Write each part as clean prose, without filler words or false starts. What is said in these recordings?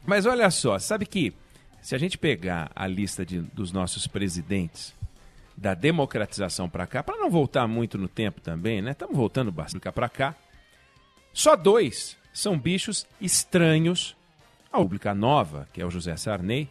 Mas olha só, sabe que se a gente pegar a lista dos nossos presidentes da democratização para cá, para não voltar muito no tempo também, né? Estamos voltando bastante para cá. Só 2 são bichos estranhos à República Nova, que é o José Sarney.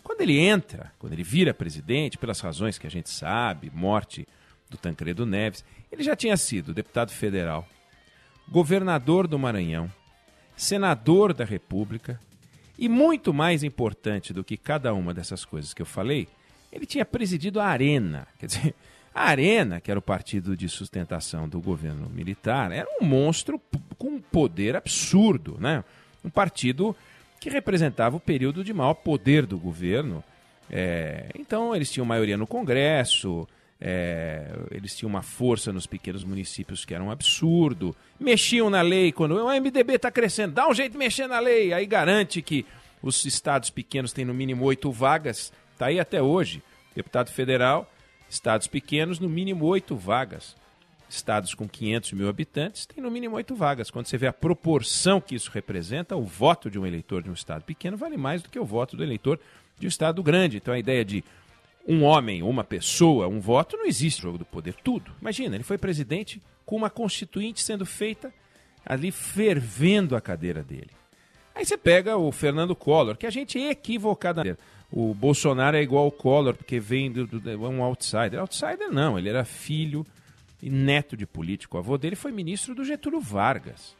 Quando ele entra, quando ele vira presidente, pelas razões que a gente sabe, morte do Tancredo Neves, ele já tinha sido deputado federal, governador do Maranhão, senador da República e, muito mais importante do que cada uma dessas coisas que eu falei, ele tinha presidido a Arena. Quer dizer, a Arena, que era o partido de sustentação do governo militar, era um monstro com um poder absurdo, né? Um partido que representava o período de maior poder do governo. Então, eles tinham maioria no Congresso, eles tinham uma força nos pequenos municípios que era um absurdo, mexiam na lei, quando o MDB está crescendo, dá um jeito de mexer na lei, aí garante que os estados pequenos têm no mínimo 8 vagas, está aí até hoje, deputado federal, estados pequenos, no mínimo 8 vagas. Estados com 500 mil habitantes têm no mínimo 8 vagas. Quando você vê a proporção que isso representa, o voto de um eleitor de um estado pequeno vale mais do que o voto do eleitor de um estado grande. Então a ideia de um homem, uma pessoa, um voto, não existe no jogo do poder. Tudo. Imagina, ele foi presidente com uma constituinte sendo feita ali fervendo a cadeira dele. Aí você pega o Fernando Collor, que a gente equivocadamente... O Bolsonaro é igual ao Collor, porque vem um outsider. Outsider não, ele era filho e neto de político. O avô dele foi ministro do Getúlio Vargas.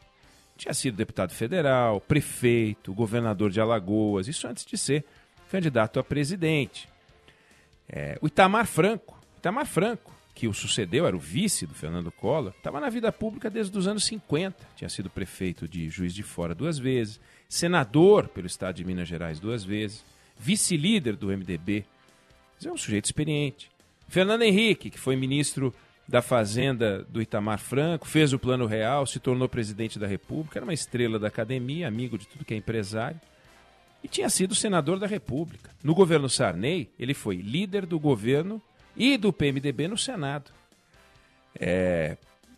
Tinha sido deputado federal, prefeito, governador de Alagoas, isso antes de ser candidato a presidente. O Itamar Franco, que o sucedeu, era o vice do Fernando Collor, estava na vida pública desde os anos 50. Tinha sido prefeito de Juiz de Fora 2 vezes, senador pelo estado de Minas Gerais 2 vezes, vice-líder do MDB. É um sujeito experiente. Fernando Henrique, que foi ministro da Fazenda do Itamar Franco, fez o Plano Real, se tornou presidente da República, era uma estrela da academia, amigo de tudo que é empresário, e tinha sido senador da República. No governo Sarney, ele foi líder do governo e do PMDB no Senado.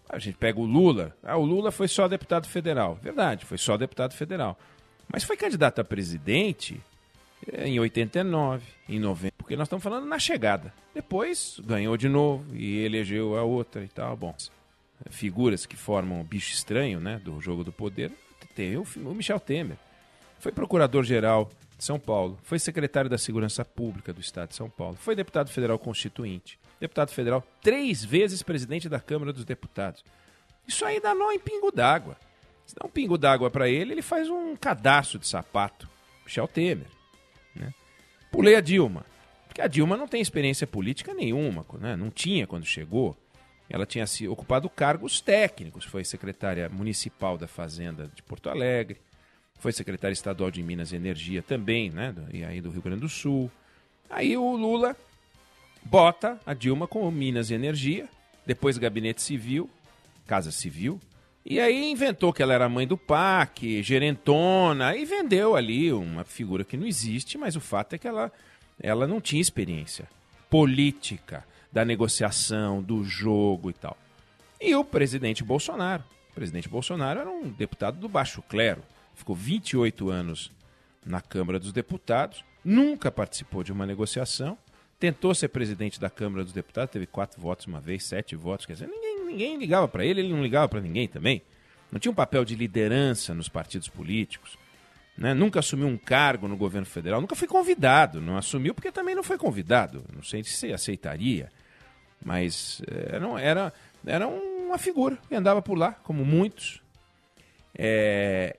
A gente pega o Lula. O Lula foi só deputado federal. Verdade, foi só deputado federal. Mas foi candidato a presidente em 89, em 90, porque nós estamos falando na chegada. Depois ganhou de novo e elegeu a outra e tal. Bom, figuras que formam o bicho estranho, né, do jogo do poder. Tem o Michel Temer. Foi procurador-geral de São Paulo, foi secretário da Segurança Pública do Estado de São Paulo, foi deputado federal constituinte, deputado federal 3 vezes presidente da Câmara dos Deputados. Isso aí dá nó em pingo d'água. Se dá um pingo d'água para ele, ele faz um cadastro de sapato. Michel Temer. Né? Pulei a Dilma, porque a Dilma não tem experiência política nenhuma, né? Não tinha quando chegou. Ela tinha ocupado cargos técnicos, foi secretária municipal da Fazenda de Porto Alegre, foi secretária estadual de Minas e Energia também, né? E aí do Rio Grande do Sul. Aí o Lula bota a Dilma com Minas e Energia, depois Gabinete Civil, Casa Civil, e aí inventou que ela era mãe do PAC, gerentona, e vendeu ali uma figura que não existe, mas o fato é que ela não tinha experiência política, da negociação, do jogo e tal. E o presidente Bolsonaro era um deputado do baixo clero, ficou 28 anos na Câmara dos Deputados, nunca participou de uma negociação, tentou ser presidente da Câmara dos Deputados, teve 4 votos uma vez, 7 votos, quer dizer, ninguém ligava para ele não ligava para ninguém também. Não tinha um papel de liderança nos partidos políticos, né? Nunca assumiu um cargo no governo federal, nunca foi convidado, não assumiu porque também não foi convidado, não sei se aceitaria, mas era uma figura que andava por lá, como muitos.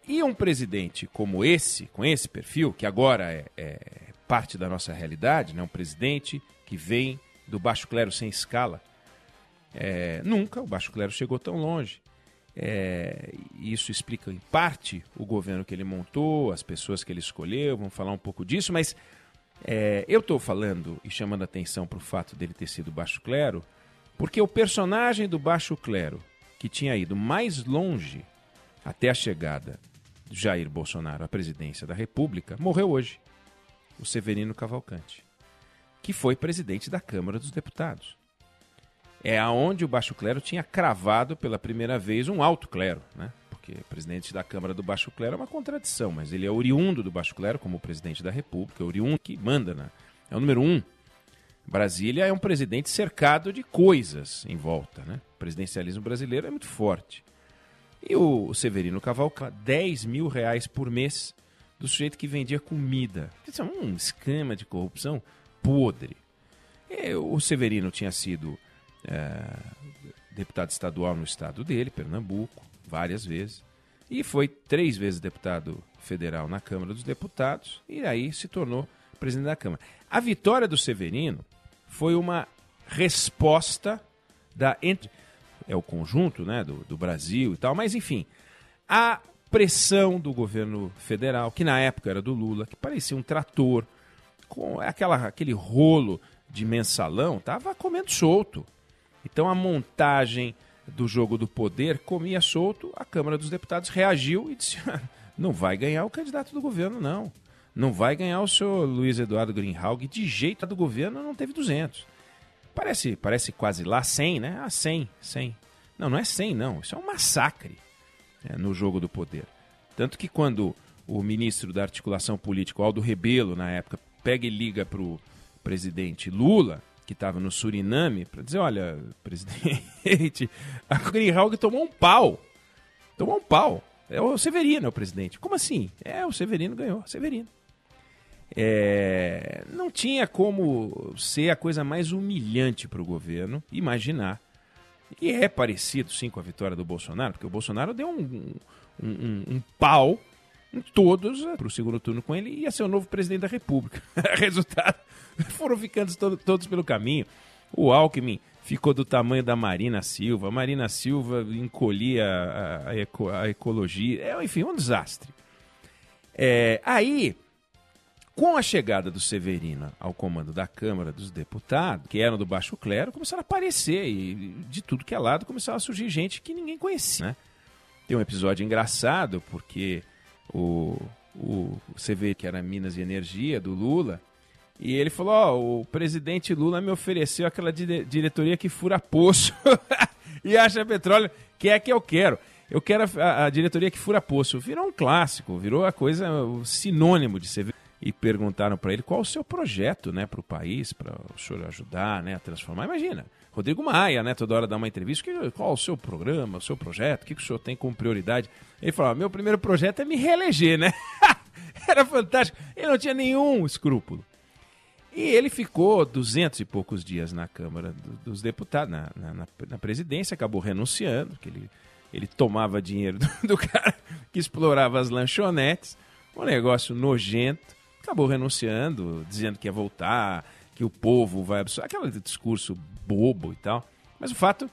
E um presidente como esse, com esse perfil, que agora é parte da nossa realidade, né? Um presidente que vem do baixo clero sem escala, nunca o baixo clero chegou tão longe. Isso explica em parte o governo que ele montou, as pessoas que ele escolheu, vamos falar um pouco disso, mas eu estou falando e chamando a atenção para o fato dele ter sido baixo clero, porque o personagem do baixo clero que tinha ido mais longe até a chegada de Jair Bolsonaro à presidência da República morreu hoje, o Severino Cavalcante, que foi presidente da Câmara dos Deputados. É aonde o baixo clero tinha cravado pela primeira vez um alto clero, né? porque presidente da Câmara do Baixo Clero é uma contradição, mas ele é oriundo do Baixo Clero como presidente da República, é oriundo que manda, é o número 1. Brasília é um presidente cercado de coisas em volta, né? O presidencialismo brasileiro é muito forte. E o Severino Cavalcante, R$10 mil por mês do sujeito que vendia comida. Isso é um esquema de corrupção podre. O Severino tinha sido deputado estadual no estado dele, Pernambuco, várias vezes. E foi 3 vezes deputado federal na Câmara dos Deputados. E aí se tornou presidente da Câmara. A vitória do Severino foi uma resposta é o conjunto, né, do Brasil e tal, mas enfim, a pressão do governo federal, que na época era do Lula, que parecia um trator, com aquele rolo de mensalão, estava comendo solto. Então a montagem do jogo do poder comia solto, a Câmara dos Deputados reagiu e disse, não vai ganhar o candidato do governo, não. Não vai ganhar o senhor Luiz Eduardo Greenhalgh, de jeito do governo não teve 200. Parece quase lá 100, né? 100. Não é 100, não. Isso é um massacre no jogo do poder. Tanto que quando o ministro da Articulação Política, Aldo Rebelo, na época, pega e liga para o presidente Lula, que estava no Suriname, para dizer, olha, presidente, a Greenhalgh tomou um pau. É o Severino, é o presidente. Como assim? O Severino ganhou, Severino. Não tinha como ser a coisa mais humilhante para o governo imaginar. E é parecido, sim, com a vitória do Bolsonaro, porque o Bolsonaro deu um pau em todos para o segundo turno com ele e ia ser o novo presidente da República. Resultado, foram ficando todos pelo caminho. O Alckmin ficou do tamanho da Marina Silva. A Marina Silva encolhia a ecologia. Enfim, um desastre. Aí, com a chegada do Severino ao comando da Câmara dos Deputados, que eram do Baixo Clero, começaram a aparecer e de tudo que é lado começava a surgir gente que ninguém conhecia, né? Tem um episódio engraçado porque você vê que era Minas e Energia do Lula, e ele falou, o presidente Lula me ofereceu aquela diretoria que fura poço e acha petróleo, que é que eu quero. Eu quero a diretoria que fura poço. Virou um clássico, virou a coisa, o sinônimo de ser. E perguntaram para ele qual o seu projeto, né, para o país, para o senhor ajudar, né, a transformar. Imagina, Rodrigo Maia, né, toda hora dá uma entrevista, qual o seu programa, o seu projeto, o que o senhor tem como prioridade? Ele falou, meu primeiro projeto é me reeleger, né? Era fantástico, ele não tinha nenhum escrúpulo. E ele ficou 200 e poucos dias na Câmara dos Deputados, na presidência, acabou renunciando, que ele tomava dinheiro do cara que explorava as lanchonetes, um negócio nojento. Acabou renunciando, dizendo que ia voltar, que o povo vai absorver, aquele discurso bobo e tal. Mas o fato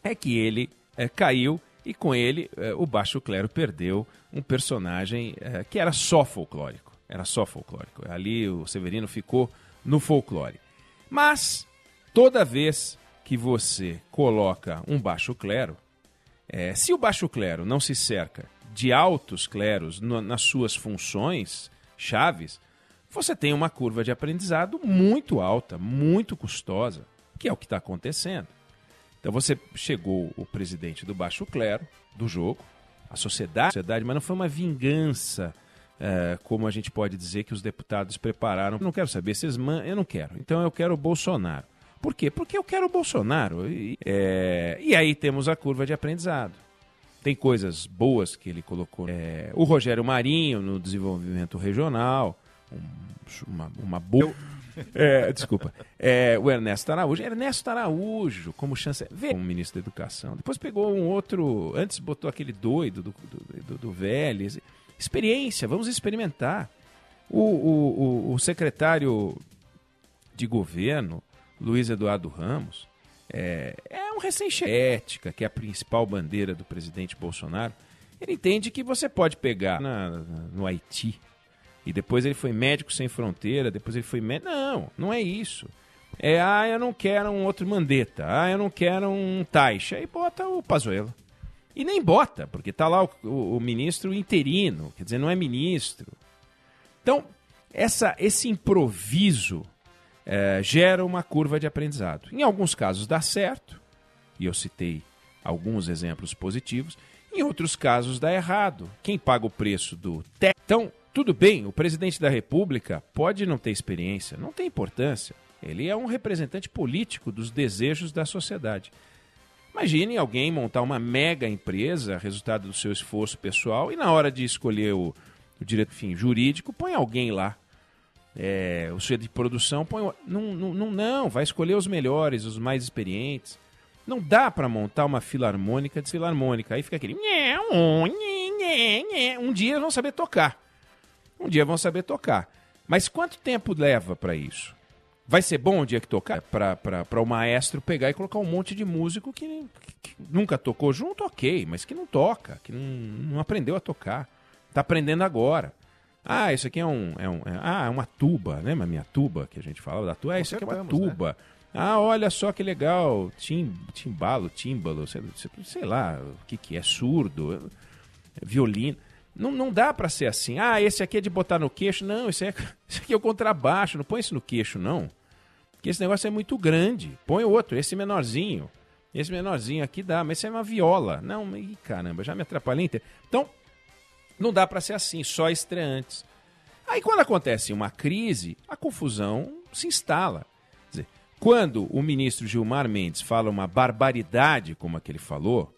é que ele caiu e com ele o Baixo Clero perdeu um personagem que era só folclórico. Ali o Severino ficou no folclore. Mas toda vez que você coloca um Baixo Clero, se o Baixo Clero não se cerca de altos cleros nas suas funções chaves, você tem uma curva de aprendizado muito alta, muito custosa, que é o que está acontecendo. Então você chegou o presidente do Baixo Clero, do jogo, a sociedade, mas não foi uma vingança, como a gente pode dizer que os deputados prepararam. Eu não quero saber, eu não quero. Então eu quero o Bolsonaro. Por quê? Porque eu quero o Bolsonaro. E aí temos a curva de aprendizado. Tem coisas boas que ele colocou. O Rogério Marinho no desenvolvimento regional, uma boa. Desculpa. O Ernesto Araújo como chanceler, como ministro da Educação. Depois pegou um outro. Antes botou aquele doido do Vélez. Experiência, vamos experimentar. O secretário de governo, Luiz Eduardo Ramos, é um recém-ética, que é a principal bandeira do presidente Bolsonaro. Ele entende que você pode pegar no Haiti, e depois ele foi médico sem fronteira, depois ele foi médico. Não é isso. Eu não quero um outro Mandetta, eu não quero um Taixa, e bota o Pazuello. E nem bota, porque está lá o ministro interino, quer dizer, não é ministro. Então, esse improviso gera uma curva de aprendizado. Em alguns casos dá certo, e eu citei alguns exemplos positivos. Em outros casos dá errado. Quem paga o preço do técnico? Então, tudo bem, o presidente da República pode não ter experiência, não tem importância. Ele é um representante político dos desejos da sociedade. Imagine alguém montar uma mega empresa, resultado do seu esforço pessoal, e na hora de escolher o direito jurídico, põe alguém lá. O chefe de produção põe. Não, vai escolher os melhores, os mais experientes. Não dá para montar uma filarmônica de filarmônica. Aí fica aquele. Um dia vão saber tocar. Mas quanto tempo leva para isso? Vai ser bom o dia que tocar? Para o maestro pegar e colocar um monte de músico que nunca tocou junto, ok, mas que não toca, que não aprendeu a tocar. Está aprendendo agora. Isso aqui é uma tuba, né? A minha tuba que a gente fala da tuba. Isso aqui é uma tuba. Né? Olha só que legal. Tímbalo, sei lá o que é, surdo, violino. Não dá para ser assim. Esse aqui é de botar no queixo. Não, isso aqui é o contrabaixo. Não põe isso no queixo, não. Porque esse negócio é muito grande. Põe outro, esse menorzinho. Esse menorzinho aqui dá, mas isso é uma viola. Não, caramba, já me atrapalhei inteiro. Então, não dá para ser assim, só estreantes. Aí quando acontece uma crise, a confusão se instala. Quer dizer, quando o ministro Gilmar Mendes fala uma barbaridade como a que ele falou,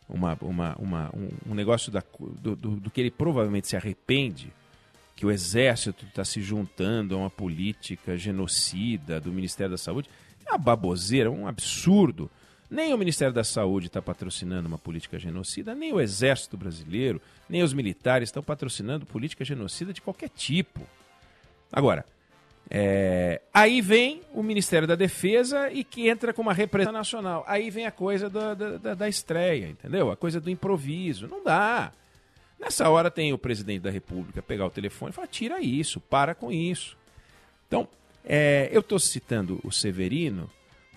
um negócio do que ele provavelmente se arrepende, que o Exército está se juntando a uma política genocida do Ministério da Saúde, é uma baboseira, um absurdo. Nem o Ministério da Saúde está patrocinando uma política genocida, nem o Exército Brasileiro, nem os militares estão patrocinando política genocida de qualquer tipo. Agora, aí vem o Ministério da Defesa e que entra com uma repressão nacional. Aí vem a coisa da estreia, entendeu? A coisa do improviso. Não dá. Nessa hora tem o presidente da República pegar o telefone e falar, tira isso, para com isso. Então, eu estou citando o Severino.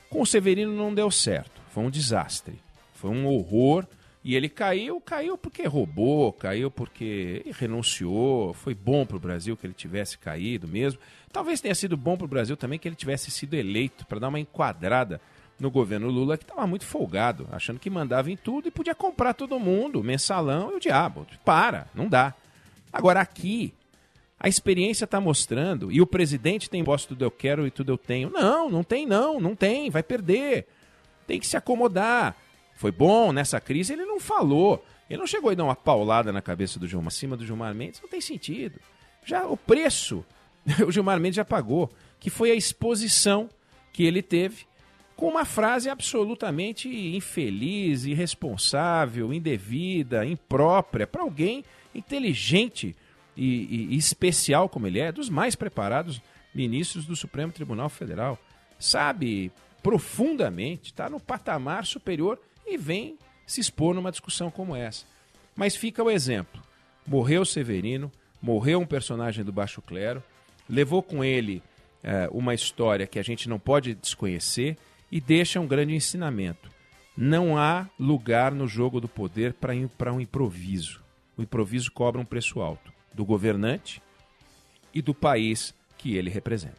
Com o Severino não deu certo. Foi um desastre. Foi um horror. E ele caiu porque roubou, caiu porque renunciou. Foi bom para o Brasil que ele tivesse caído mesmo. Talvez tenha sido bom para o Brasil também que ele tivesse sido eleito para dar uma enquadrada no governo Lula, que estava muito folgado, achando que mandava em tudo e podia comprar todo mundo, mensalão e o diabo. Não dá. Agora aqui, a experiência está mostrando, e o presidente tem posto tudo eu quero e tudo eu tenho. Não tem, vai perder. Tem que se acomodar. Foi bom nessa crise, ele não falou. Ele não chegou e dar uma paulada na cabeça do Gilmar, acima do Gilmar Mendes, não tem sentido. Já o preço, o Gilmar Mendes já pagou, que foi a exposição que ele teve com uma frase absolutamente infeliz, irresponsável, indevida, imprópria, para alguém inteligente e especial como ele é, dos mais preparados ministros do Supremo Tribunal Federal. Sabe profundamente, está no patamar superior e vem se expor numa discussão como essa. Mas fica o exemplo. Morreu Severino, morreu um personagem do baixo clero, levou com ele uma história que a gente não pode desconhecer e deixa um grande ensinamento. Não há lugar no jogo do poder para um improviso. O improviso cobra um preço alto do governante e do país que ele representa.